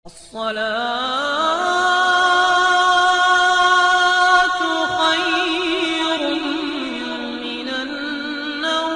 الصلاة خير من النوم۔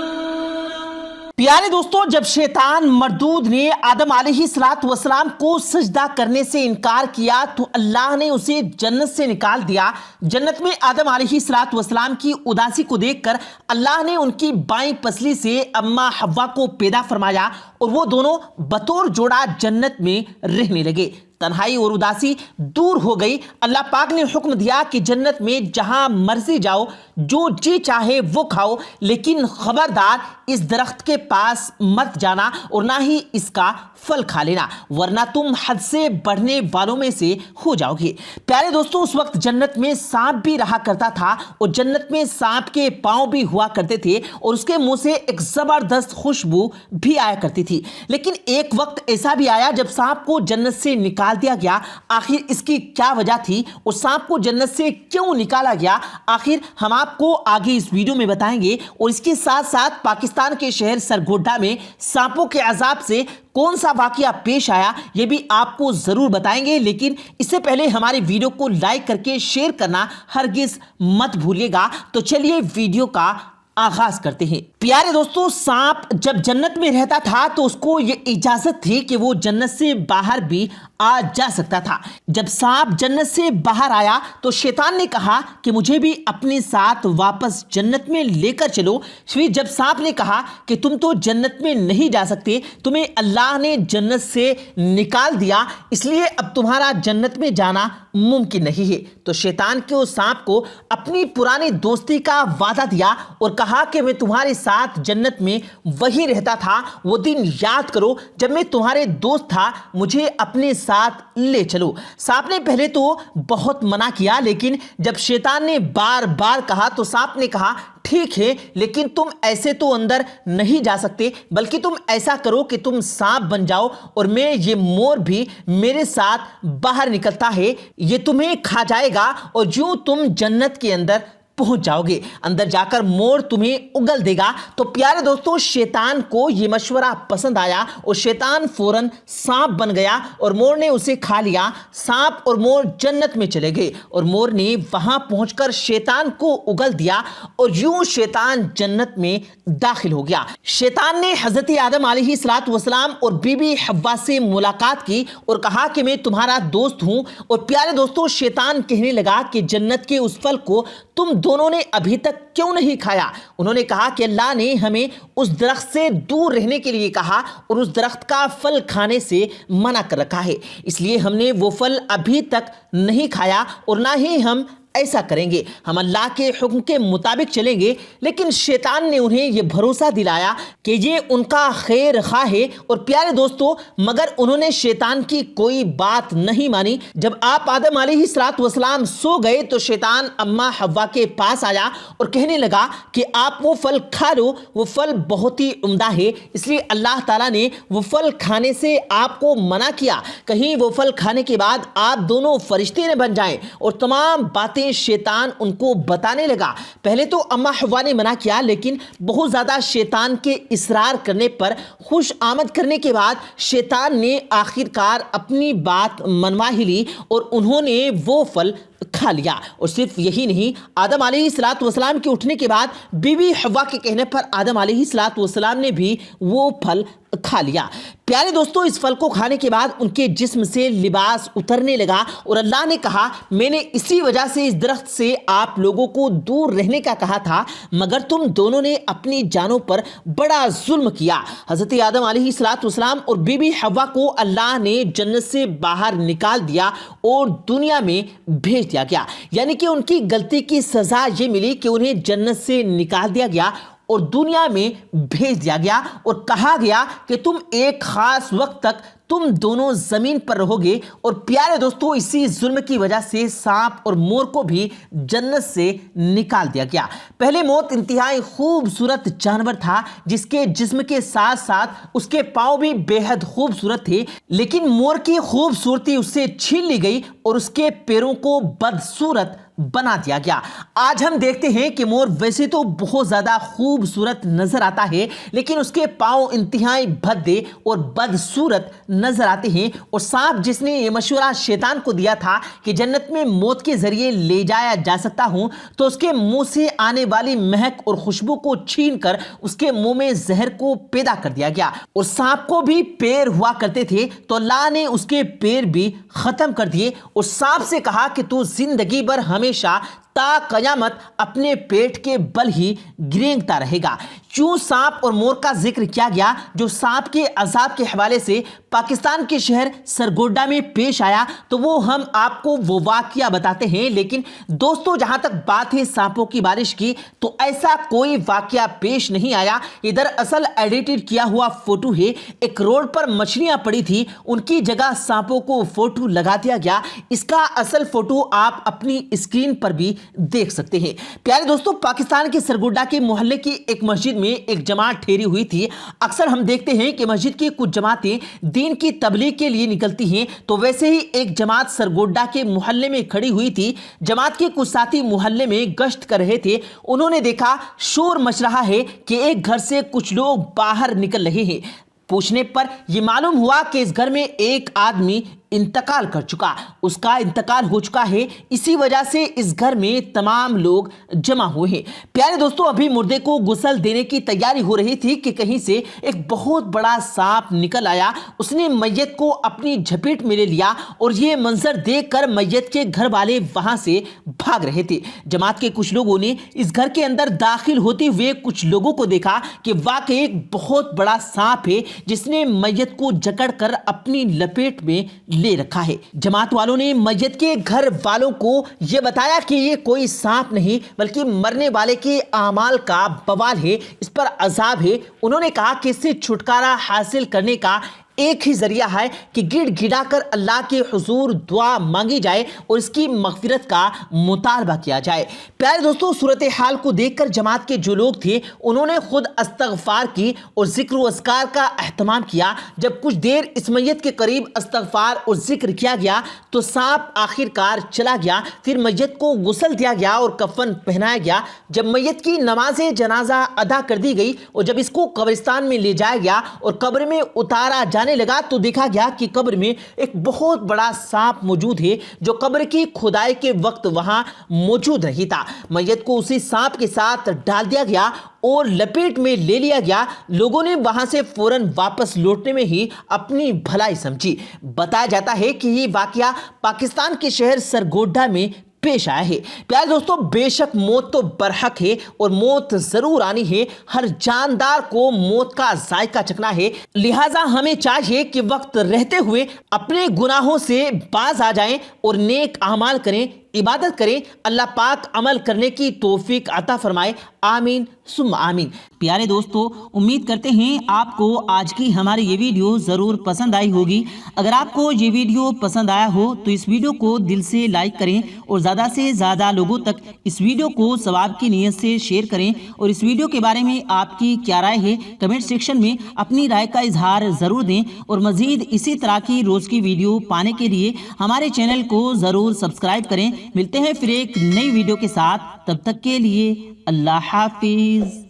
پیارے دوستو، جب شیطان مردود نے آدم علیہ السلام کو سجدہ کرنے سے انکار کیا تو اللہ نے اسے جنت سے نکال دیا۔ جنت میں آدم علیہ السلام کی اداسی کو دیکھ کر اللہ نے ان کی بائیں پسلی سے اماں حوا کو پیدا فرمایا اور وہ دونوں بطور جوڑا جنت میں رہنے لگے۔ تنہائی اور اداسی دور ہو گئی۔ اللہ پاک نے حکم دیا کہ جنت میں جہاں مرضی جاؤ، جو جی چاہے وہ کھاؤ، لیکن خبردار اس درخت کے پاس مت جانا اور نہ ہی اس کا پھل کھا لینا، ورنہ تم حد سے بڑھنے والوں میں سے ہو جاؤ گے۔ پیارے دوستو، اس وقت جنت میں سانپ بھی رہا کرتا تھا اور جنت میں سانپ کے پاؤں بھی ہوا کرتے تھے اور اس کے منہ سے ایک زبردست خوشبو بھی آیا کرتی تھی۔ لیکن ایک وقت ایسا بھی آیا جب سانپ کو جنت سے نکال دیا گیا۔ آخر اس کی کیا وجہ تھی اور سانپ کو جنت سے کیوں نکالا گیا؟ آخر ہم آپ کو آگے اس ویڈیو میں بتائیں گے، اور اس کے ساتھ ساتھ پاکستان کے شہر سرگوڈا میں سانپوں کے عذاب سے کون سا واقعہ پیش آیا یہ بھی آپ کو ضرور بتائیں گے۔ لیکن اس سے پہلے ہماری ویڈیو کو لائک کر کے شیئر کرنا ہرگز مت بھولیے گا۔ تو چلیے ویڈیو کا آغاز کرتے ہیں۔ پیارے دوستو، سانپ جب جنت میں رہتا تھا تو اس کو یہ اجازت تھی کہ وہ جنت سے باہر بھی آ جا سکتا تھا۔ جب سانپ جنت سے باہر آیا تو شیطان نے کہا کہ مجھے بھی اپنے ساتھ واپس جنت میں لے کر چلو۔ پھر جب سانپ نے کہا کہ تم تو جنت میں نہیں جا سکتے، تمہیں اللہ نے جنت سے نکال دیا، اس لیے اب تمہارا جنت میں جانا ممکن نہیں ہے، تو شیطان کے اس سانپ کو اپنی پرانی دوستی کا وعدہ دیا اور کہا کہ میں تمہارے ساتھ جنت میں وہی رہتا تھا، وہ دن یاد کرو جب میں تمہارے دوست تھا، مجھے اپنے ساتھ لے چلو۔ سانپ نے پہلے تو بہت منع کیا، لیکن جب شیطان نے بار بار کہا تو سانپ نے کہا ٹھیک ہے، لیکن تم ایسے تو اندر نہیں جا سکتے، بلکہ تم ایسا کرو کہ تم سانپ بن جاؤ اور میں یہ مور بھی میرے ساتھ باہر نکلتا ہے، یہ تمہیں کھا جائے گا اور یوں تم جنت کے اندر پہنچ جاؤ گے، اندر جا کر مور تمہیں اگل دے گا۔ تو پیارے دوستو، شیطان کو یہ مشورہ پسند آیا اور شیطان فوراً سانپ بن گیا اور مور نے اسے کھا لیا۔ سانپ اور مور جنت میں چلے گئے اور مور نے وہاں پہنچ کر شیطان کو اگل دیا اور یوں شیطان جنت میں داخل ہو گیا۔ شیطان نے حضرت آدم علیہ السلام اور بی بی حوا سے ملاقات کی اور کہا کہ میں تمہارا دوست ہوں۔ اور پیارے دوستو، شیطان کہنے لگا کہ جنت کے اس پھل کو تم دونوں نے ابھی تک کیوں نہیں کھایا؟ انہوں نے کہا کہ اللہ نے ہمیں اس درخت سے دور رہنے کے لیے کہا اور اس درخت کا پھل کھانے سے منع کر رکھا ہے، اس لیے ہم نے وہ پھل ابھی تک نہیں کھایا اور نہ ہی ہم ایسا کریں گے، ہم اللہ کے حکم کے مطابق چلیں گے۔ لیکن شیطان نے انہیں یہ بھروسہ دلایا کہ یہ ان کا خیر خواہ ہے، اور پیارے دوستو، مگر انہوں نے شیطان کی کوئی بات نہیں مانی۔ جب آپ آدم علیہ السلام سو گئے تو شیطان اماں حوا کے پاس آیا اور کہنے لگا کہ آپ وہ پھل کھا لو، وہ پھل بہت ہی عمدہ ہے، اس لیے اللہ تعالیٰ نے وہ پھل کھانے سے آپ کو منع کیا، کہیں وہ پھل کھانے کے بعد آپ دونوں فرشتے نہ بن جائیں۔ اور تمام باتیں شیطان ان کو بتانے لگا۔ پہلے تو اماں حوا نے منع کیا، لیکن بہت زیادہ شیطان کے اصرار کرنے پر، خوش آمد کرنے کے بعد شیطان نے آخرکار اپنی بات منوا ہی لی اور انہوں نے وہ پھل کھا لیا۔ اور صرف یہی نہیں، آدم علیہ السلام کے اٹھنے کے بعد بی بی حوا کے کہنے پر آدم علیہ السلام نے بھی وہ پھل کھا لیا۔ پیارے دوستو، اس پھل کو کھانے کے بعد ان کے جسم سے لباس اترنے لگا اور اللہ نے کہا میں نے اسی وجہ سے اس درخت سے آپ لوگوں کو دور رہنے کا کہا تھا، مگر تم دونوں نے اپنی جانوں پر بڑا ظلم کیا۔ حضرت آدم علیہ السلام اور بی بی حوا کو اللہ نے جنت سے باہر نکال دیا اور دنیا میں بھیج دیا گیا، یعنی کہ ان کی غلطی کی سزا یہ ملی کہ انہیں جنت سے نکال دیا گیا اور دنیا میں بھیج دیا گیا اور کہا گیا کہ تم ایک خاص وقت تک تم دونوں زمین پر رہو گے۔ اور پیارے دوستو، اسی ظلم کی وجہ سے سانپ اور مور کو بھی جنت سے نکال دیا گیا۔ پہلے موت انتہائی خوبصورت جانور تھا، جس کے جسم کے ساتھ ساتھ اس کے پاؤں بھی بے حد خوبصورت تھے، لیکن مور کی خوبصورتی اس سے چھین لی گئی اور اس کے پیروں کو بدصورت بنا دیا گیا۔ آج ہم دیکھتے ہیں کہ مور ویسے تو بہت زیادہ خوبصورت نظر آتا ہے، لیکن اس کے پاؤں انتہائی بھدے اور بدصورت نظر آتے ہیں، اور سانپ جس نے یہ مشورہ شیطان کو دیا تھا کہ جنت میں موت کے ذریعے لے جایا جا سکتا ہوں، تو اس کے منہ سے آنے والی مہک اور خوشبو کو چھین کر اس کے منہ میں زہر کو پیدا کر دیا گیا۔ اور سانپ کو بھی پیر ہوا کرتے تھے، تو اللہ نے اس کے پیر بھی ختم کر دیے اور سانپ سے کہا کہ تو زندگی بھر ہمیشہ تا قیامت اپنے پیٹ کے بل ہی گرینگتا رہے گا۔ کیوں سانپ اور مور کا ذکر کیا گیا؟ جو سانپ کے عذاب کے حوالے سے پاکستان کے شہر سرگوڈا میں پیش آیا، تو وہ ہم آپ کو وہ واقعہ بتاتے ہیں۔ لیکن دوستو، جہاں تک بات ہے سانپوں کی بارش کی، تو ایسا کوئی واقعہ پیش نہیں آیا۔ یہ دراصل ایڈیٹڈ کیا ہوا فوٹو ہے۔ ایک روڈ پر مچھلیاں پڑی تھی، ان کی جگہ سانپوں کو فوٹو لگا دیا گیا۔ اس کا اصل فوٹو آپ اپنی اسکرین پر بھی دیکھ سکتے ہیں۔ پیارے دوستو، پاکستان کے سرگوڈا کے محلے کی ایک مسجد میں ایک جماعت ٹھہری ہوئی تھی۔ اکثر ہم دیکھتے ہیں کہ مسجد کی کچھ جماعتیں دین کی تبلیغ کے لیے نکلتی ہیں، تو ویسے ہی ایک جماعت سرگوڈا کے محلے میں کھڑی ہوئی تھی۔ جماعت کے کچھ ساتھی محلے میں گشت کر رہے تھے، انہوں نے دیکھا شور مچ رہا ہے کہ ایک گھر سے کچھ لوگ باہر نکل رہے ہیں۔ پوچھنے پر یہ معلوم ہوا کہ اس گھر میں ایک آدمی انتقال کر چکا، اس کا انتقال ہو چکا ہے، اسی وجہ سے اس گھر میں تمام لوگ جمع ہوئے ہیں۔ پیارے دوستو، ابھی مردے کو غسل دینے کی تیاری ہو رہی تھی کہ کہیں سے ایک بہت بڑا سانپ نکل آیا، اس نے میت کو اپنی جھپیٹ میں لے لیا، اور یہ منظر دیکھ کر میت کے گھر والے وہاں سے بھاگ رہے تھے۔ جماعت کے کچھ لوگوں نے اس گھر کے اندر داخل ہوتے ہوئے کچھ لوگوں کو دیکھا کہ واقعی ایک بہت بڑا سانپ ہے جس نے میت کو جکڑ کر اپنی لپیٹ میں لے رکھا ہے۔ جماعت والوں نے میت کے گھر والوں کو یہ بتایا کہ یہ کوئی سانپ نہیں بلکہ مرنے والے کے اعمال کا بوال ہے، اس پر عذاب ہے۔ انہوں نے کہا کہ اس سے چھٹکارا حاصل کرنے کا ایک ہی ذریعہ ہے کہ گڑ گڑا کر اللہ کے حضور دعا مانگی جائے اور اس کی مغفرت کا مطالبہ کیا جائے۔ پیارے دوستو، صورتحال کو دیکھ کر جماعت کے جو لوگ تھے انہوں نے خود استغفار کی اور ذکر و اذکار کا اہتمام کیا۔ جب کچھ دیر اس میت کے قریب استغفار اور ذکر کیا گیا تو سانپ آخر کار چلا گیا۔ پھر میت کو غسل دیا گیا اور کفن پہنایا گیا۔ جب میت کی نماز جنازہ ادا کر دی گئی اور جب اس کو قبرستان میں لے جایا گیا اور قبر میں اتارا جانے لگا تو دیکھا گیا کہ قبر میں ایک بہت بڑا سانپ موجود ہے جو قبر کی کھدائی کے وقت وہاں موجود نہیں تھا۔ میت کو اسی سانپ کے ساتھ ڈال دیا گیا اور لپیٹ میں لے لیا گیا۔ لوگوں نے وہاں سے فوراً واپس لوٹنے میں ہی اپنی بھلائی سمجھی۔ بتایا جاتا ہے کہ یہ واقعہ پاکستان کے شہر سرگوڈا میں پیش آیا ہے۔ پیارے دوستو، بے شک موت تو برحق ہے اور موت ضرور آنی ہے۔ ہر جاندار کو موت کا ذائقہ چکھنا ہے، لہٰذا ہمیں چاہیے کہ وقت رہتے ہوئے اپنے گناہوں سے باز آ جائیں اور نیک اعمال کریں، عبادت کریں۔ اللہ پاک عمل کرنے کی توفیق عطا فرمائے، آمین ثم آمین۔ پیارے دوستو، امید کرتے ہیں آپ کو آج کی ہماری یہ ویڈیو ضرور پسند آئی ہوگی۔ اگر آپ کو یہ ویڈیو پسند آیا ہو تو اس ویڈیو کو دل سے لائک کریں اور زیادہ سے زیادہ لوگوں تک اس ویڈیو کو ثواب کی نیت سے شیئر کریں، اور اس ویڈیو کے بارے میں آپ کی کیا رائے ہے کمنٹ سیکشن میں اپنی رائے کا اظہار ضرور دیں، اور مزید اسی طرح کی روز کی ویڈیو پانے کے لیے ہمارے چینل کو ضرور سبسکرائب کریں۔ ملتے ہیں پھر ایک نئی ویڈیو کے ساتھ، تب تک کے لیے اللہ حافظ۔